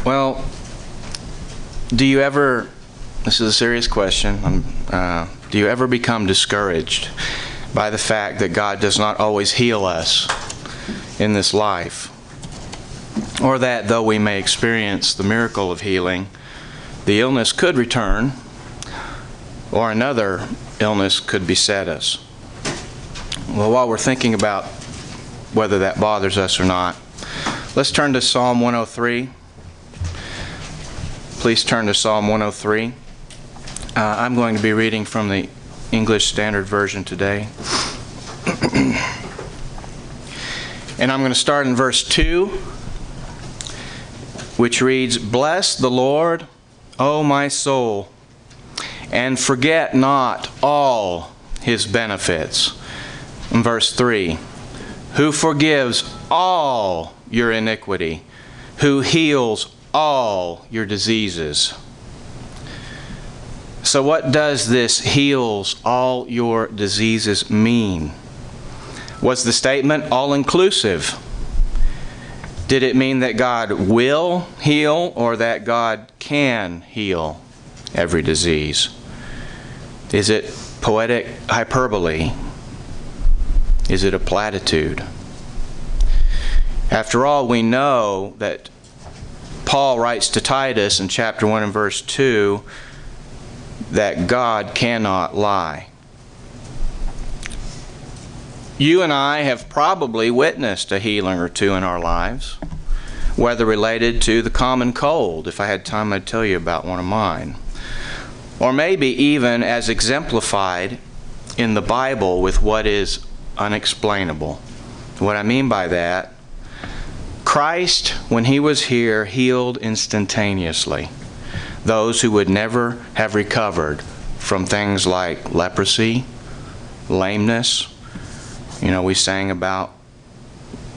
Well, do you ever, this is a serious question, do you ever become discouraged by the fact that God does not always heal us in this life? Or that though we may experience the miracle of healing, the illness could return, or another illness could beset us? Well, while we're thinking about whether that bothers us or not, let's turn to Psalm 103. Please turn to Psalm 103. I'm going to be reading from the English Standard Version today. And I'm going to start in verse 2, which reads, "Bless the Lord, O my soul, and forget not all His benefits." In verse 3, "Who forgives all your iniquity, who heals all your diseases." So what does this "heals all your diseases" mean? Was the statement all-inclusive? Did it mean that God will heal or that God can heal every disease? Is it poetic hyperbole? Is it a platitude? After all, we know that Paul writes to Titus in chapter 1 and verse 2 that God cannot lie. You and I have probably witnessed a healing or two in our lives, whether related to the common cold. If I had time, I'd tell you about one of mine. Or maybe even as exemplified in the Bible with what is unexplainable. What I mean by that, Christ, when He was here, healed instantaneously those who would never have recovered from things like leprosy, lameness. You know, we sang about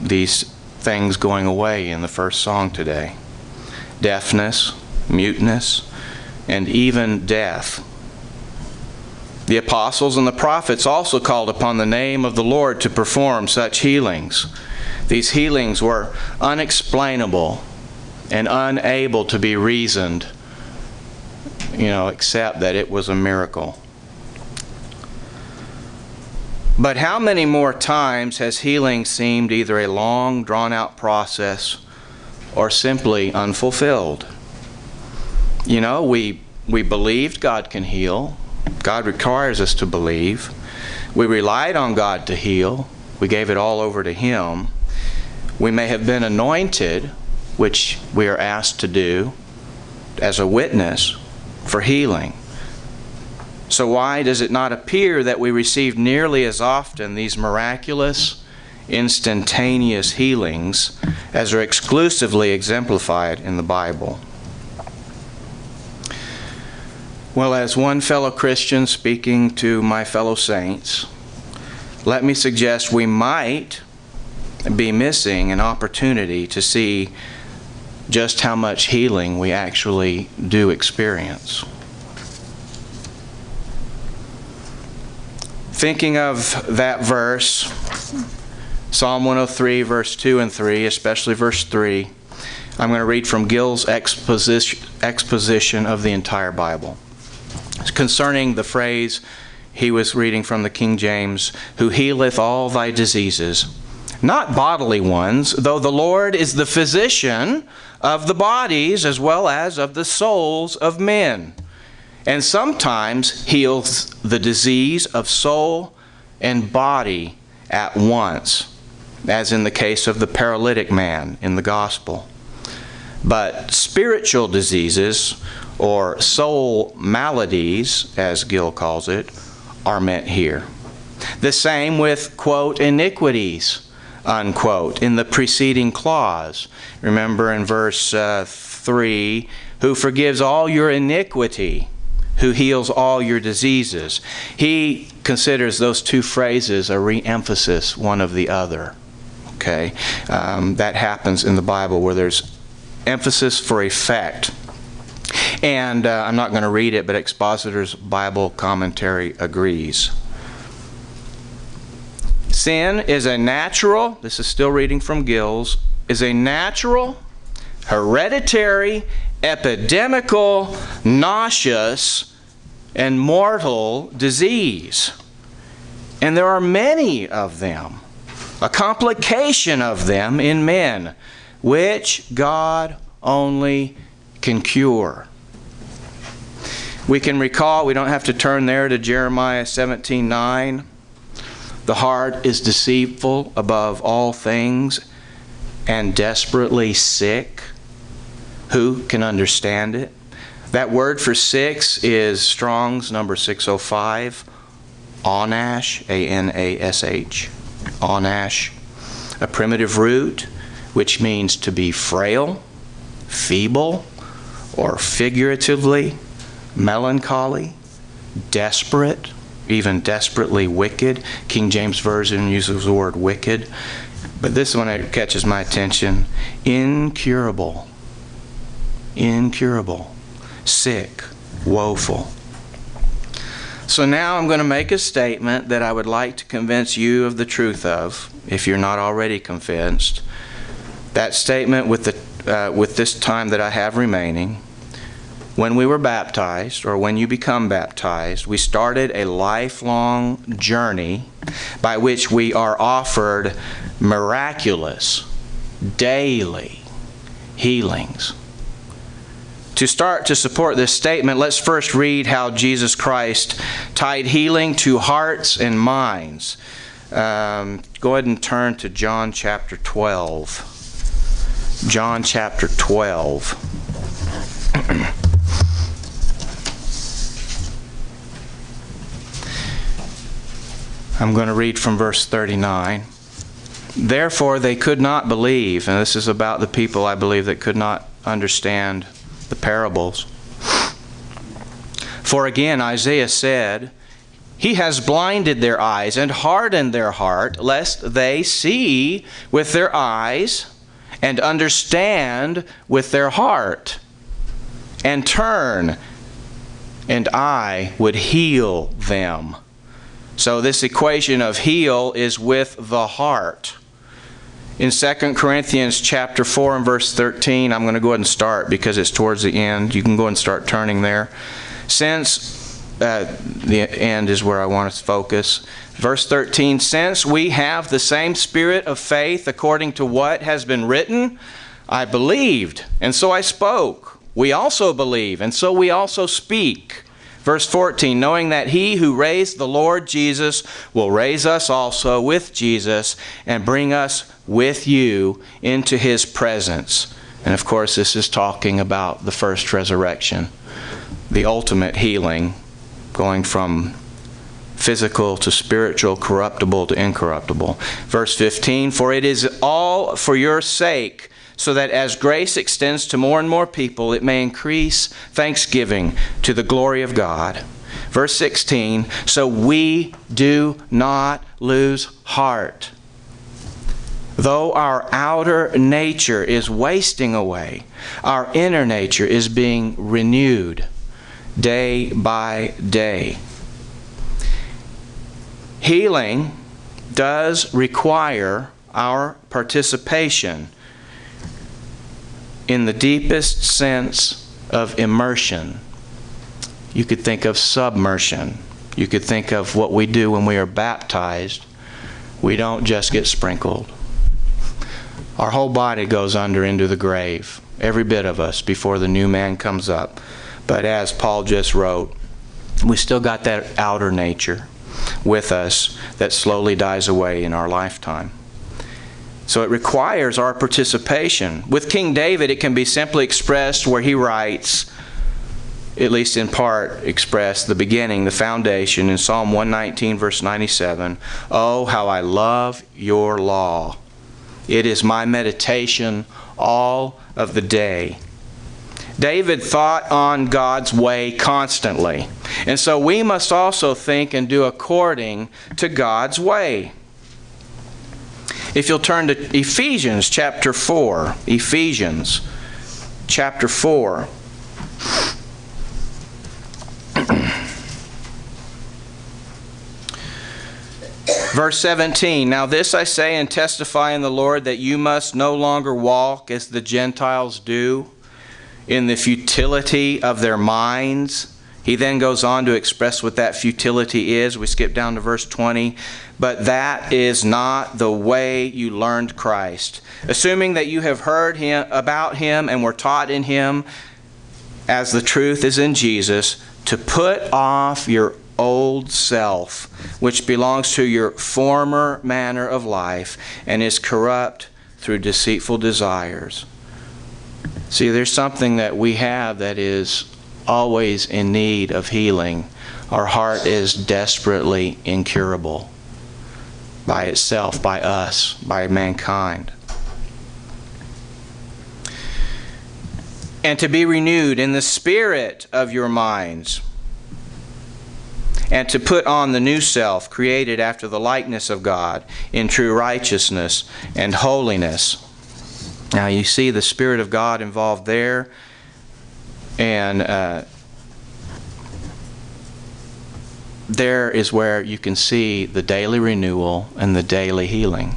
these things going away in the first song today. Deafness, muteness, and even death. The apostles and the prophets also called upon the name of the Lord to perform such healings. These healings were unexplainable and unable to be reasoned, except that it was a miracle. But how many more times has healing seemed either a long, drawn-out process or simply unfulfilled? We believed God can heal. God requires us to believe. We relied on God to heal. We gave it all over to Him. We may have been anointed, which we are asked to do as a witness for healing. So why does it not appear that we receive nearly as often these miraculous, instantaneous healings as are exclusively exemplified in the Bible? Well, as one fellow Christian speaking to my fellow saints, let me suggest we might be missing an opportunity to see just how much healing we actually do experience. Thinking of that verse, Psalm 103, verse 2 and 3, especially verse 3, I'm going to read from Gill's exposition of the entire Bible. Concerning the phrase he was reading from the King James, "Who healeth all thy diseases," not bodily ones, though the Lord is the physician of the bodies as well as of the souls of men, and sometimes heals the disease of soul and body at once, as in the case of the paralytic man in the gospel. But spiritual diseases, or soul maladies, as Gill calls it, are meant here. The same with, quote, iniquities, unquote, in the preceding clause. Remember in verse 3, "Who forgives all your iniquity, who heals all your diseases." He considers those two phrases a re-emphasis one of the other. Okay? That happens in the Bible where there's emphasis for effect. And I'm not going to read it, but Expositor's Bible Commentary agrees. Sin is a natural, this is still reading from Gill's, is a natural, hereditary, epidemical, nauseous, and mortal disease. And there are many of them, a complication of them in men, which God only can cure. We can recall, we don't have to turn there, to Jeremiah 17:9. The heart is deceitful above all things and desperately sick. Who can understand it? That word for six is Strong's number 605. Onash, A-N-A-S-H. Onash. A primitive root which means to be frail, feeble, or figuratively melancholy, desperate, even desperately wicked. King James Version uses the word wicked. But this one catches my attention. Incurable. Incurable. Sick. Woeful. So now I'm going to make a statement that I would like to convince you of the truth of, if you're not already convinced. That statement with this time that I have remaining. When we were baptized, or when you become baptized, we started a lifelong journey by which we are offered miraculous, daily healings. To start to support this statement, let's first read how Jesus Christ tied healing to hearts and minds. Go ahead and turn to John chapter 12. John chapter 12. I'm going to read from verse 39. Therefore they could not believe, and this is about the people, I believe, that could not understand the parables. For again Isaiah said, He has blinded their eyes and hardened their heart, lest they see with their eyes and understand with their heart, and turn, and I would heal them. So this equation of heal is with the heart. In 2 Corinthians chapter 4 and verse 13, I'm going to go ahead and start because it's towards the end. You can go ahead and start turning there. Since the end is where I want to focus. Verse 13, since we have the same spirit of faith according to what has been written, I believed, and so I spoke. We also believe, and so we also speak. Verse 14, knowing that He who raised the Lord Jesus will raise us also with Jesus and bring us with you into His presence. And of course, this is talking about the first resurrection, the ultimate healing, going from physical to spiritual, corruptible to incorruptible. Verse 15, for it is all for your sake, so that as grace extends to more and more people, it may increase thanksgiving to the glory of God. Verse 16, so we do not lose heart. Though our outer nature is wasting away, our inner nature is being renewed day by day. Healing does require our participation in the deepest sense of immersion. You could think of submersion. You could think of what we do when we are baptized. We don't just get sprinkled. Our whole body goes under into the grave, every bit of us, before the new man comes up. But as Paul just wrote, we still got that outer nature with us that slowly dies away in our lifetime. So it requires our participation. With King David, it can be simply expressed where he writes, at least in part expressed, the beginning, the foundation, in Psalm 119, verse 97. Oh, how I love your law. It is my meditation all of the day. David thought on God's way constantly. And so we must also think and do according to God's way. If you'll turn to Ephesians chapter 4. Ephesians chapter 4. Verse 17, now this I say and testify in the Lord, that you must no longer walk as the Gentiles do, in the futility of their minds. He then goes on to express what that futility is. We skip down to verse 20. But that is not the way you learned Christ. Assuming that you have heard about Him and were taught in Him, as the truth is in Jesus, to put off your old self, which belongs to your former manner of life and is corrupt through deceitful desires. See, there's something that we have that is always in need of healing. Our heart is desperately incurable by itself, by us, by mankind. And to be renewed in the spirit of your minds, and to put on the new self, created after the likeness of God, in true righteousness and holiness. Now you see the Spirit of God involved there, and there is where you can see the daily renewal and the daily healing.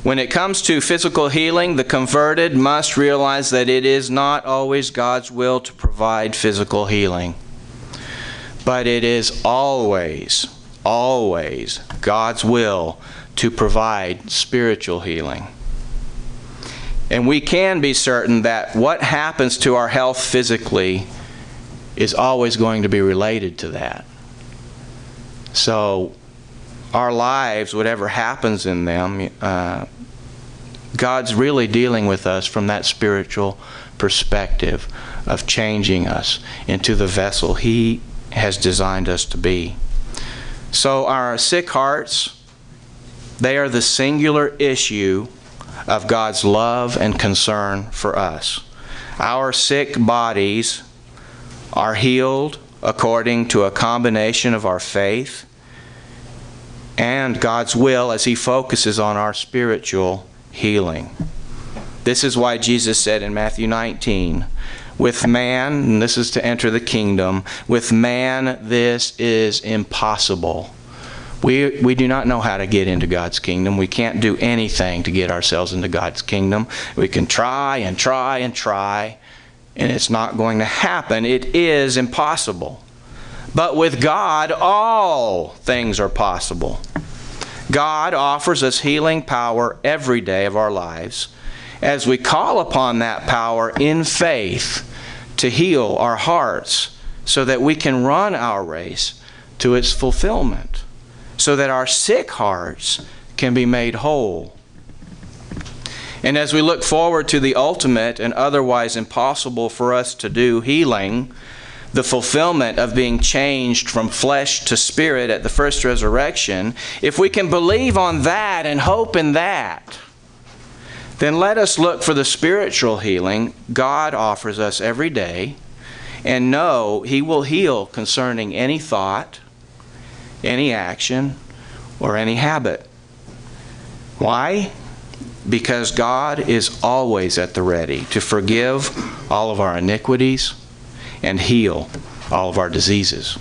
When it comes to physical healing, the converted must realize that it is not always God's will to provide physical healing. But it is always, always God's will to provide spiritual healing. And we can be certain that what happens to our health physically is always going to be related to that. So our lives, whatever happens in them, God's really dealing with us from that spiritual perspective of changing us into the vessel He has designed us to be. So our sick hearts, they are the singular issue of God's love and concern for us. Our sick bodies are healed according to a combination of our faith and God's will as He focuses on our spiritual healing. This is why Jesus said in Matthew 19, with man, and this is to enter the kingdom, with man this is impossible. We do not know how to get into God's kingdom. We can't do anything to get ourselves into God's kingdom. We can try and try and try, and it's not going to happen. It is impossible. But with God, all things are possible. God offers us healing power every day of our lives as we call upon that power in faith to heal our hearts so that we can run our race to its fulfillment, so that our sick hearts can be made whole. And as we look forward to the ultimate and otherwise impossible for us to do healing, the fulfillment of being changed from flesh to spirit at the first resurrection, if we can believe on that and hope in that, then let us look for the spiritual healing God offers us every day and know He will heal concerning any thought, any action, or any habit. Why? Because God is always at the ready to forgive all of our iniquities and heal all of our diseases.